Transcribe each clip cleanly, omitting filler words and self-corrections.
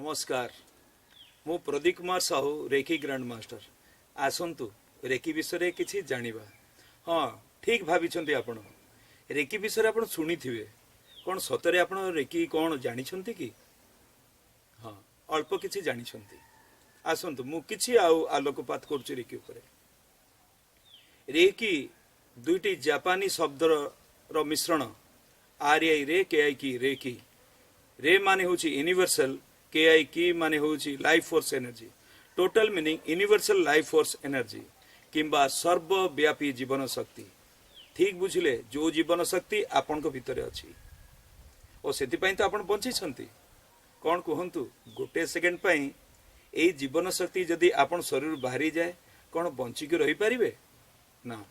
नमस्कार मु Pradeep Kumar Sahu reiki grand master आसंतु रेकी विषय किसी जानिबा। हाँ ठीक भाभी आपण रेकी विषय आपण शुणी थे कौन सतरे आपण रेकी कौन जानी कि हाँ अल्प किसी जानी आसंतु मु किछि आलोकपात करुच्ची रेकी उपरे। रेकी दुईटी जापानी शब्द रो मिश्रण आरआई रे के आई की रेकी। रे माने होची यूनिवर्सल, के आई की माने होची life force energy. Total meaning universal life force energy किंबा सर्वव्यापी जीवन शक्ति। ठीक बुझिले जो जीवन शक्ति आपन को भितरे अछि और सेति पई तो आपन बंची छंती। कोन कहंतु गोटे सेकेंड पई एई जीवन शक्ति जदी आपन शरीर बाहरी जाए कोन बंची के रही परिबे ना,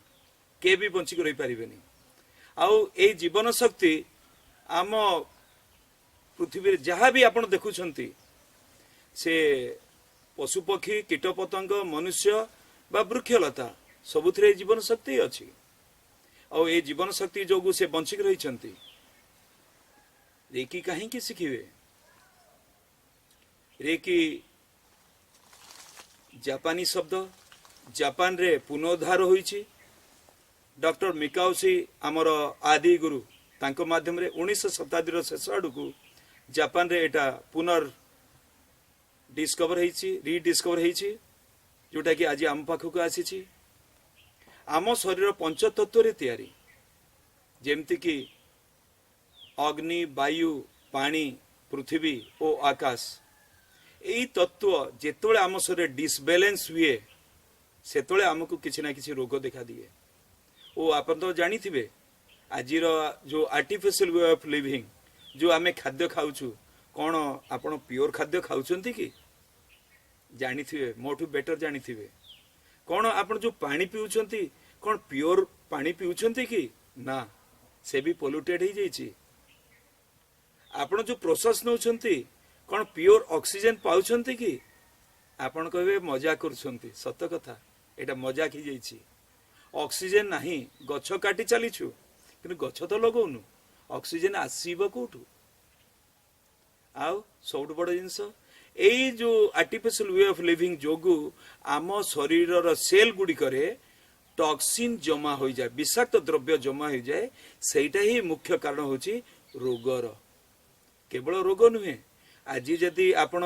के भी बंची के रही परिबेनी। आउ एई जीवन शक्ति आम पृथ्वी जहाँ भी आपण देखुछंती से पशु पक्षी कीट पतंग मनुष्य बा वृक्षलता सबुथिरे जीवन शक्ति अछि और ये जीवन शक्ति जोगु से बंचिक रहिछंती। रेकी काहे की सिखिबे? रेकी जापानी शब्द, जापान रे पुनोद्धार होईछि। डॉक्टर मिकाउसी आमर आदि गुरु तांको माध्यम रे 19 शताब्दी शेष आड़ू जापान रे एटा पुनर् डिस्कवर होईछि, रीडिस्कवर होईछि, जोटा कि आज आम पाखक आसीछि। आम शरीर पंच तत्व रे तैयारी, जेमति कि अग्नि, वायु, पानी, पृथ्वी और आकाश। एई तत्व जेतोले आम शरीर डिसबैलेंस हुए सेतोले आमको किछि ना किछि रोग देखा दिए। ओ आपन तो जानी थिबे आजिर जो आर्टिफिशियल वे ऑफ लिविंग जो आमे खाद्य खाउछु कौन आपण प्योर खाद्य खाउछंती कि जानी थिबे, मोठू बेटर जानी थिबे। कौन आपण जो पानी पिउछंती कौन प्योर पानी पिउछंती कि ना, से भी पोल्यूटेड ही जाइछि। आपण जो प्रोसेस नउछंती कौन प्योर ऑक्सीजन पाउछंती कि आपण कहबे मजा करछंती। सत कथा एटा मजाक ही जाइछि। ऑक्सीजन नहीं गछ काटी चलीछु कि गछ तो लगौनु, ऑक्सीजन आसीब कोठू? आउ सबुठ बड़ जिनस एई जो आर्टिफिशियल वे ऑफ लिविंग जोगु आम शरीर सेल गुड़िकरे टॉक्सिन जमा हो जाए, विषाक्त द्रव्य जमा हो जाए। सेटा ही मुख्य कारण होची रोगर। केवल रोग नुहे, आज जदि आपण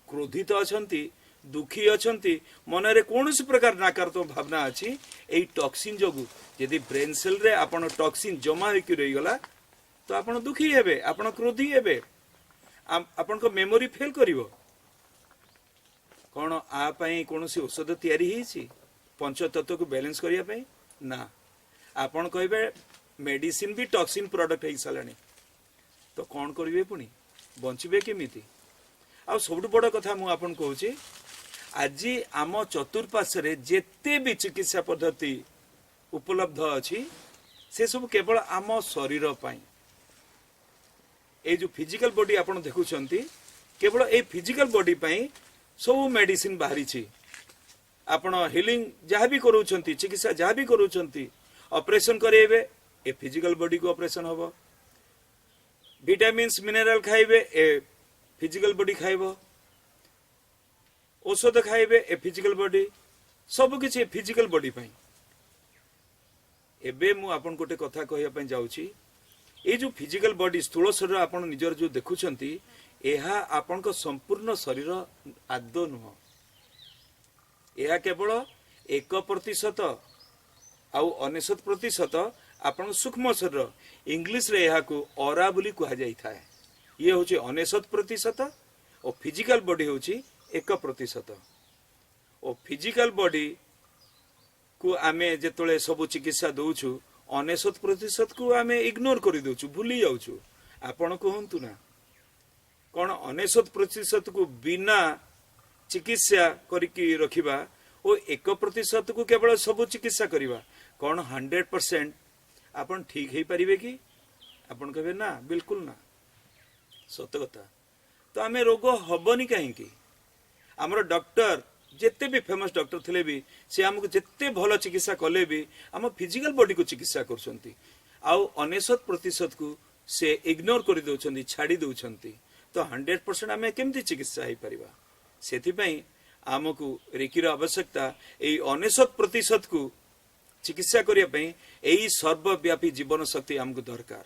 क्रोधित अछंती, दुखी अछंती, मनरे कोनोसी प्रकार नकारात्मक भावना अछि, एई टॉक्सिन जोगु यदि ब्रेन सेल रे आपण टॉक्सिन जमा होई रही गला तो आपण दुखी हेबे, आपण क्रोधी हेबे, आपण को मेमोरी फेल करिवो। कोन आ पई कोनोसी औषध तयारी हिची पंच तत्व को बैलेंस करिया पई ना? आपण कहबे मेडिसिन भी टॉक्सिन प्रोडक्ट हे सालानी, तो कोन करिवे पुनी बंचिबे केमिति? आ सबुठ बड़ कथा मु आपण कहूची आज आम चतुर्पार्श्व जेते भी चिकित्सा पद्धति उपलब्ध अछि से सब केवल आम शरीर पाई। ए जो फिजिकल बॉडी आपण देखुछंती केवल ए फिजिकल बॉडी पाई सब मेडिसिन बाहरी छी। आपण हिलिंग जहाँ भी करूछंती, चिकित्सा जहाँ भी करूछंती, ऑपरेशन करेबे ए फिजिकल बॉडी को ऑपरेशन होबो। विटामिन्स मिनरल खाइबे ए फिजिकल बॉडी खाइबो, औषध खाइबे ए फिजिकल बॉडी, सब किछि फिजिकल बॉडी पाई। एबे मु आपन गोटे कथा कहया पई जाउची, ए जो फिजिकल बॉडी स्थूल शरीर आपन निजर जो देखुछंती एहा आपन को संपूर्ण शरीर आदो नुह। एहा केवल 1% आउ 99% आपन सूक्ष्म शरीर, इंग्लिश रे एहा को ऑरा बोली कहा जाई थाए। ये होची 99% और फिजिकल बॉडी होची 1%। और फिजिकल बॉडी को आमे जेतोले सब चिकित्सा दउछु 99% को आमे इग्नोर करि दउछु, भूली जाउछु। आपण कहंतु ना कोन 99% को बिना चिकित्सा करिकि रखिबा और 1% को केवल सब चिकित्सा करिबा, कोन 100% आपण ठीक हे परिबे कि? आपण कहबे ना, बिल्कुल ना। सत कथा। तो आमे रोग हबनी काहे कि? हमर डॉक्टर जेते भी फेमस डॉक्टर थिले भी से हमको जेते भलो चिकित्सा कले भी हम फिजिकल बॉडी को चिकित्सा करछंती, आउ 99% को से इग्नोर कर दउछंती, छाड़ी दउछंती। तो तो 100% आम केमती चिकित्सा हो पार से आमको रेकीर आवश्यकता यही 99% को चिकित्सा करने यही सर्वव्यापी जीवन शक्ति आमको दरकार।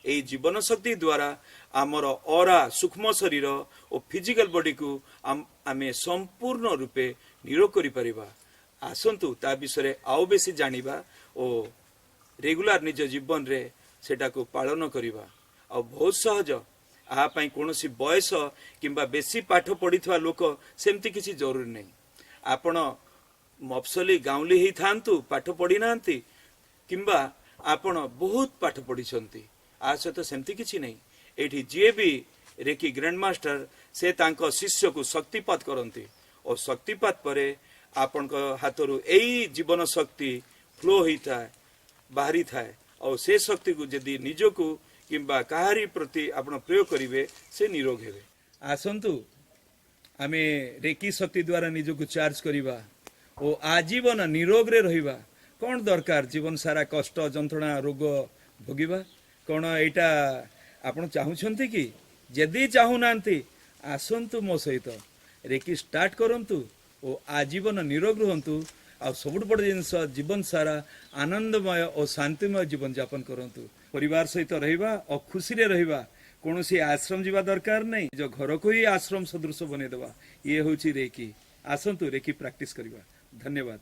यही जीवन शक्ति द्वारा आमर ऑरा सूक्ष्म शरीर और फिजिकल बॉडी को आमे संपूर्ण रूपे निरोग करि परिबा। आसंतु ता विषय आउ बेसी जानिबा और रेगुलर निज जीवन रे सेटा को पालन करिबा। आ बहुत सहज आ पई कोनोसी बयस किंबा बेसी पाठ पढ़िथवा लोक सेमती किसी जरूरी नहीं। आपण मफसली गाँवली ही थांतु पाठ पढ़ी नांती किंबा आपण बहुत पाठ पढ़ी आ सहित सेमती किसी नहीं। एठी जे भी रेकी ग्रैंड मास्टर से तांको शिष्य को शक्तिपात करती और शक्तिपात परे आपण हाथरू यही जीवन शक्ति फ्लो होता है बाहरी थाए और से शक्ति को यदि निजको किंबा काहारी प्रति आपण प्रयोग करिवे से निरोग हेबे। आसंतु आमे रेकी शक्ति द्वारा निजको चार्ज करिवा और आजीवन निरोग रे रहिबा। कौन दरकार जीवन सारा कष्ट जंत्रणा रोग भोगिबा? कौन एटा आपण चाहुछंती कि? यदि चाहुनांती आसंतु मो सहित रेकी स्टार्ट करंतु और आजीवन निरोग रहंतु। आ सबुठ बड़ जिनस जीवन सारा आनंदमय और शांतिमय जीवन यापन करंतु। परिवार सहित रहिबा और खुशी रे रहिबा। कौनसी आश्रम जीवा दरकार नहीं, जो घर को ही आश्रम सदृश बने देवा। ये होची रेकी। आसंतु रेकी प्रैक्टिस करिबा। धन्यवाद।